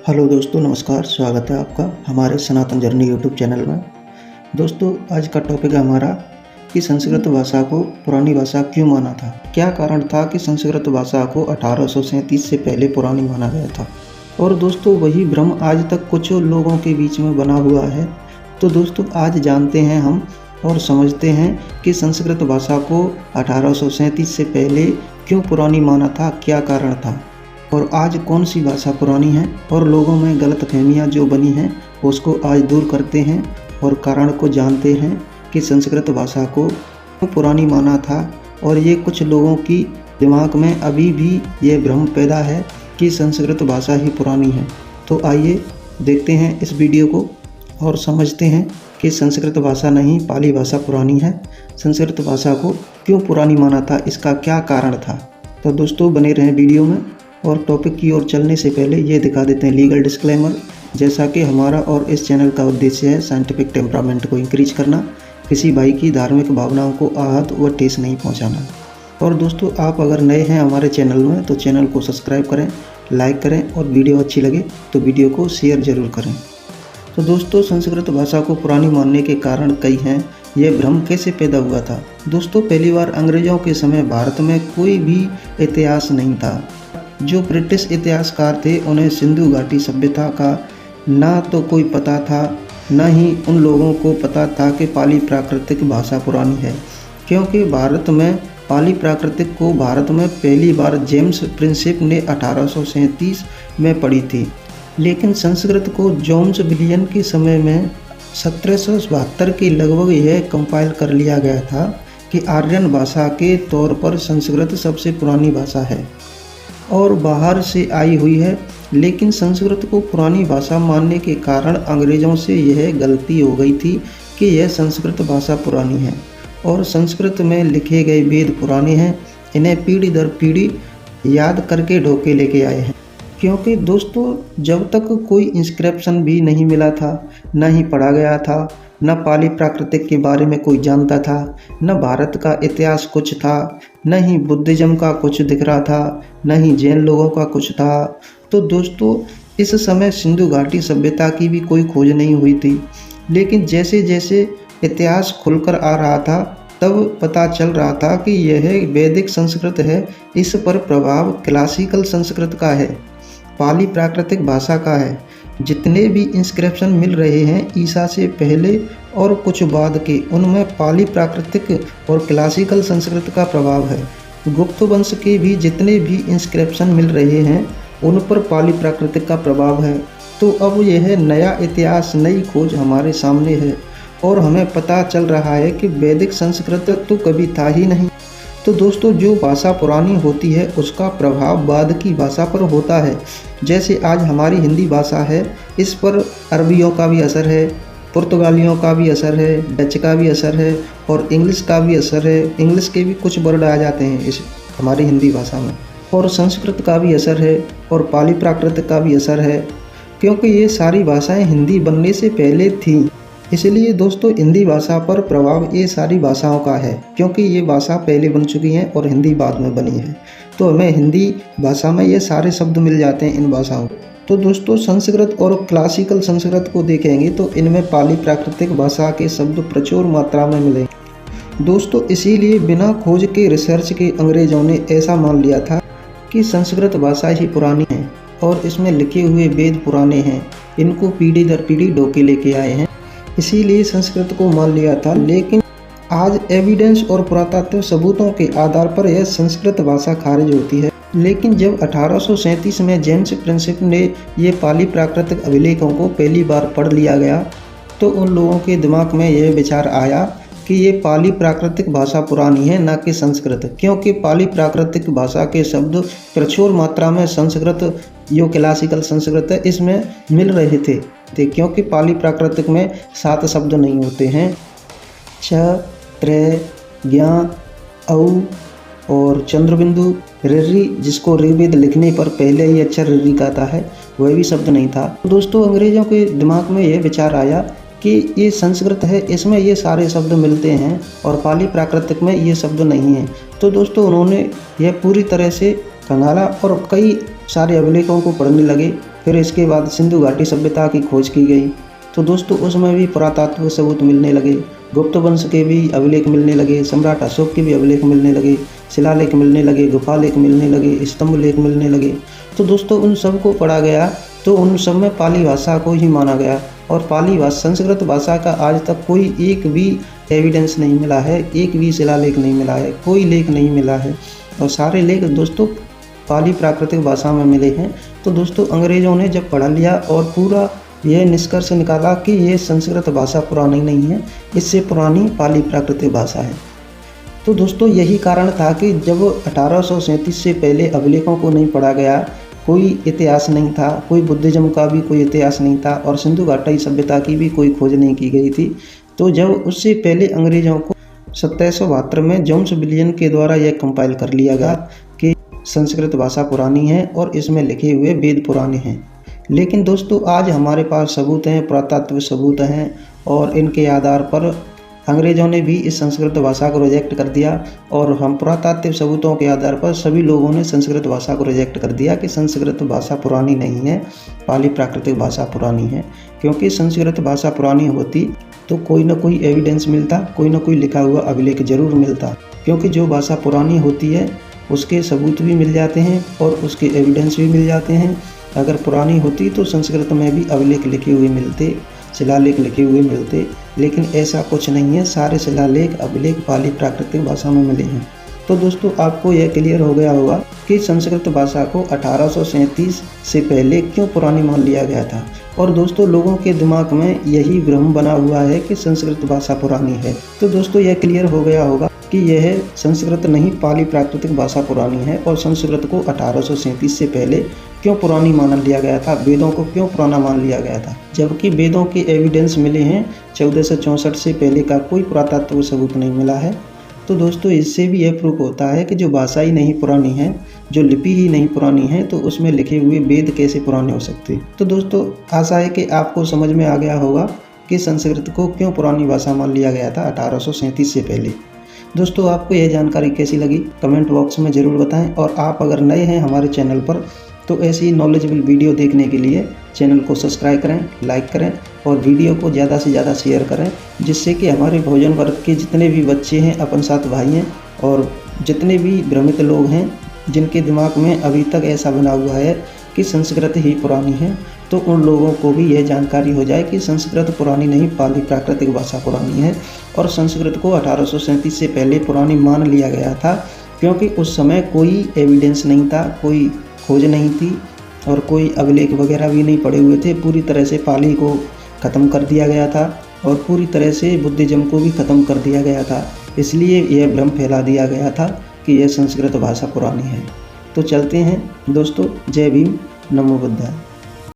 Hello दोस्तों, नमस्कार। स्वागत है आपका हमारे सनातन जर्नी यूट्यूब चैनल में। दोस्तों, आज का टॉपिक है हमारा कि संस्कृत भाषा को पुरानी भाषा क्यों माना था। क्या कारण था कि संस्कृत भाषा को 1837 से पहले पुरानी माना गया था। और दोस्तों, वही भ्रम आज तक कुछ लोगों के बीच में बना हुआ है। तो दोस्तों, आज जानते हैं हम और समझते हैं कि संस्कृत भाषा को 1837 से पहले क्यों पुरानी माना था, क्या कारण था और आज कौन सी भाषा पुरानी है और लोगों में गलतफहमियां जो बनी हैं उसको आज दूर करते हैं और कारण को जानते हैं कि संस्कृत भाषा को क्यों पुरानी माना था। और ये कुछ लोगों की दिमाग में अभी भी ये भ्रम पैदा है कि संस्कृत भाषा ही पुरानी है। तो आइए देखते हैं इस वीडियो को और समझते हैं कि संस्कृत भाषा नहीं, पाली भाषा पुरानी है। संस्कृत भाषा को क्यों पुरानी माना था, इसका क्या कारण था। तो दोस्तों, बने रहें वीडियो में। और टॉपिक की ओर चलने से पहले ये दिखा देते हैं लीगल डिस्क्लेमर। जैसा कि हमारा और इस चैनल का उद्देश्य है साइंटिफिक टेम्परामेंट को इंक्रीज करना, किसी भाई की धार्मिक भावनाओं को आहत व ठेस नहीं पहुंचाना। और दोस्तों, आप अगर नए हैं हमारे चैनल में तो चैनल को सब्सक्राइब करें, लाइक करें और वीडियो अच्छी लगे तो वीडियो को शेयर ज़रूर करें। तो दोस्तों, संस्कृत भाषा को पुरानी मानने के कारण कई हैं। यह भ्रम कैसे पैदा हुआ था। दोस्तों, पहली बार अंग्रेज़ों के समय भारत में कोई भी इतिहास नहीं था। जो ब्रिटिश इतिहासकार थे उन्हें सिंधु घाटी सभ्यता का ना तो कोई पता था, न ही उन लोगों को पता था कि पाली प्राकृतिक भाषा पुरानी है। क्योंकि भारत में पाली प्राकृतिक को भारत में पहली बार जेम्स प्रिंसेप ने 1837 में पढ़ी थी। लेकिन संस्कृत को जॉन्स विलियम के समय में 1772 के लगभग यह कंपाइल कर लिया गया था कि आर्यन भाषा के तौर पर संस्कृत सबसे पुरानी भाषा है और बाहर से आई हुई है। लेकिन संस्कृत को पुरानी भाषा मानने के कारण अंग्रेज़ों से यह गलती हो गई थी कि यह संस्कृत भाषा पुरानी है और संस्कृत में लिखे गए वेद पुराने हैं। इन्हें पीढ़ी दर पीढ़ी याद करके ढोके लेके आए हैं। क्योंकि दोस्तों, जब तक कोई इंस्क्रिप्शन भी नहीं मिला था, न ही पढ़ा गया था, न पाली प्राकृतिक के बारे में कोई जानता था, न भारत का इतिहास कुछ था, न ही बुद्धिज्म का कुछ दिख रहा था, न ही जैन लोगों का कुछ था। तो दोस्तों, इस समय सिंधु घाटी सभ्यता की भी कोई खोज नहीं हुई थी। लेकिन जैसे जैसे इतिहास खुलकर आ रहा था तब पता चल रहा था कि यह वैदिक संस्कृत है। इस पर प्रभाव क्लासिकल संस्कृत का है, पाली प्राकृतिक भाषा का है। जितने भी इंस्क्रिप्शन मिल रहे हैं ईसा से पहले और कुछ बाद के, उनमें पाली प्राकृतिक और क्लासिकल संस्कृत का प्रभाव है। गुप्त वंश के भी जितने भी इंस्क्रिप्शन मिल रहे हैं उन पर पाली प्राकृतिक का प्रभाव है। तो अब यह नया इतिहास, नई खोज हमारे सामने है और हमें पता चल रहा है कि वैदिक संस्कृत तो कभी था ही नहीं। तो दोस्तों, जो भाषा पुरानी होती है उसका प्रभाव बाद की भाषा पर होता है। जैसे आज हमारी हिंदी भाषा है, इस पर अरबियों का भी असर है, पुर्तगालियों का भी असर है, डच का भी असर है और इंग्लिश का भी असर है। इंग्लिश के भी कुछ वर्ड आ जाते हैं इस हमारी हिंदी भाषा में। और संस्कृत का भी असर है और पाली प्राकृतिक का भी असर है, क्योंकि ये सारी भाषाएँ हिंदी बनने से पहले थीं। इसलिए दोस्तों, हिंदी भाषा पर प्रभाव ये सारी भाषाओं का है, क्योंकि ये भाषा पहले बन चुकी हैं और हिंदी बाद में बनी है। तो हमें हिंदी भाषा में ये सारे शब्द मिल जाते हैं इन भाषाओं को। तो दोस्तों, संस्कृत और क्लासिकल संस्कृत को देखेंगे तो इनमें पाली प्राकृतिक भाषा के शब्द प्रचुर मात्रा में मिलेंगे। दोस्तों, इसीलिए बिना खोज के, रिसर्च के अंग्रेजों ने ऐसा मान लिया था कि संस्कृत भाषा ही पुरानी है और इसमें लिखे हुए वेद पुराने हैं। इनको पीढ़ी दर पीढ़ी ढोके लेके आए हैं, इसीलिए संस्कृत को मान लिया था। लेकिन आज एविडेंस और पुरातत्व सबूतों के आधार पर यह संस्कृत भाषा खारिज होती है। लेकिन जब 1837 में जेम्स प्रिंसेप ने ये पाली प्राकृतिक अभिलेखों को पहली बार पढ़ लिया गया तो उन लोगों के दिमाग में यह विचार आया कि ये पाली प्राकृतिक भाषा पुरानी है, ना कि संस्कृत। क्योंकि पाली प्राकृतिक भाषा के शब्द प्रचुर मात्रा में संस्कृत, जो क्लासिकल संस्कृत है, इसमें मिल रहे थे। क्योंकि पाली प्राकृतिक में 7 शब्द नहीं होते हैं, छ, त्रे, ज्ञा, औ और चंद्रबिंदु, रिर्री, जिसको ऋग्वेद लिखने पर पहले ही अक्षर रिर्री का आता है, वह भी शब्द नहीं था। तो दोस्तों, अंग्रेज़ों के दिमाग में यह विचार आया कि ये संस्कृत है, इसमें ये सारे शब्द मिलते हैं और पाली प्राकृतिक में ये शब्द नहीं हैं। तो दोस्तों, उन्होंने यह पूरी तरह से खंगाला और कई सारे अभिलेखों को पढ़ने लगे फिर इसके बाद सिंधु घाटी सभ्यता की खोज की गई। तो दोस्तों उसमें भी पुरातात्विक सबूत मिलने लगे, गुप्त वंश के भी अभिलेख मिलने लगे, सम्राट अशोक के भी अभिलेख मिलने लगे, शिलालेख मिलने लगे, गुफालेख मिलने लगे, स्तंभ लेख मिलने लगे। तो दोस्तों उन सब को पढ़ा गया तो उन सब में पाली भाषा को ही माना गया, और पाली भाषा संस्कृत भाषा का आज तक कोई एक भी एविडेंस नहीं मिला है, एक भी शिलालेख नहीं मिला है, कोई लेख नहीं मिला है, और सारे लेख दोस्तों पाली प्राकृतिक भाषा में मिले हैं। तो दोस्तों अंग्रेज़ों ने जब पढ़ लिया और पूरा यह निष्कर्ष निकाला कि ये संस्कृत भाषा पुरानी नहीं है, इससे पुरानी पाली प्राकृतिक भाषा है। तो दोस्तों यही कारण था कि जब 1837 से पहले अभिलेखों को नहीं पढ़ा गया, कोई इतिहास नहीं था, कोई बुद्धिज्म का भी कोई इतिहास नहीं था, और सिंधु घाटी सभ्यता की भी कोई खोज नहीं की गई थी। तो जब उससे पहले अंग्रेज़ों को 1772 में जेम्स विलियम के द्वारा यह कंपाइल कर लिया गया कि संस्कृत भाषा पुरानी है और इसमें लिखे हुए वेद पुराने हैं। लेकिन दोस्तों आज हमारे पास सबूत हैं, पुरातात्विक सबूत हैं, और इनके आधार पर अंग्रेज़ों ने भी इस संस्कृत भाषा को रिजेक्ट कर दिया, और हम पुरातात्विक सबूतों के आधार पर सभी लोगों ने संस्कृत भाषा को रिजेक्ट कर दिया कि संस्कृत भाषा पुरानी नहीं है, पाली प्राकृतिक भाषा पुरानी है। क्योंकि संस्कृत भाषा पुरानी होती तो कोई ना कोई एविडेंस मिलता, कोई ना कोई लिखा हुआ अभिलेख जरूर मिलता, क्योंकि जो भाषा पुरानी होती है उसके सबूत भी मिल जाते हैं और उसके एविडेंस भी मिल जाते हैं। अगर पुरानी होती तो संस्कृत में भी अभिलेख लिखे हुए मिलते, शिलालेख लिखे हुए मिलते, लेकिन ऐसा कुछ नहीं है। सारे शिलालेख अभिलेख पाली प्राकृतिक भाषा में मिले हैं। तो दोस्तों आपको यह क्लियर हो गया होगा कि संस्कृत भाषा को 1837 से पहले क्यों पुरानी मान लिया गया था। और दोस्तों लोगों के दिमाग में यही भ्रम बना हुआ है कि संस्कृत भाषा पुरानी है। तो दोस्तों यह क्लियर हो गया होगा कि यह संस्कृत नहीं पाली प्राकृतिक भाषा पुरानी है, और संस्कृत को 1837 से पहले क्यों पुरानी मान लिया गया था, वेदों को क्यों पुराना मान लिया गया था, जबकि वेदों के एविडेंस मिले हैं 1464 से पहले का कोई पुरातात्विक सबूत नहीं मिला है। तो दोस्तों इससे भी यह प्रूफ होता है कि जो भाषा ही नहीं पुरानी है, जो लिपि ही नहीं पुरानी है, तो उसमें लिखे हुए वेद कैसे पुराने हो सकते। तो दोस्तों आशा है कि आपको समझ में आ गया होगा कि संस्कृत को क्यों पुरानी भाषा मान लिया गया था 1837 से पहले। दोस्तों आपको यह जानकारी कैसी लगी कमेंट बॉक्स में ज़रूर बताएं, और आप अगर नए हैं हमारे चैनल पर तो ऐसी नॉलेजेबल वीडियो देखने के लिए चैनल को सब्सक्राइब करें, लाइक करें, और वीडियो को ज़्यादा से ज़्यादा शेयर करें, जिससे कि हमारे बहुजन वर्ग के जितने भी बच्चे हैं, अपन साथ भाई हैं, और जितने भी भ्रमित लोग हैं जिनके दिमाग में अभी तक ऐसा बना हुआ है कि संस्कृत ही पुरानी है, तो उन लोगों को भी यह जानकारी हो जाए कि संस्कृत पुरानी नहीं पाली प्राकृतिक भाषा पुरानी है। और संस्कृत को 1837 से पहले पुरानी मान लिया गया था, क्योंकि उस समय कोई एविडेंस नहीं था, कोई खोज नहीं थी, और कोई अभिलेख वगैरह भी नहीं पड़े हुए थे। पूरी तरह से पाली को ख़त्म कर दिया गया था, और पूरी तरह से बुद्धिज्म को भी ख़त्म कर दिया गया था। इसलिए यह भ्रम फैला दिया गया था कि यह संस्कृत भाषा पुरानी है। तो चलते हैं दोस्तों, जय भीम, नमो बुद्धाय।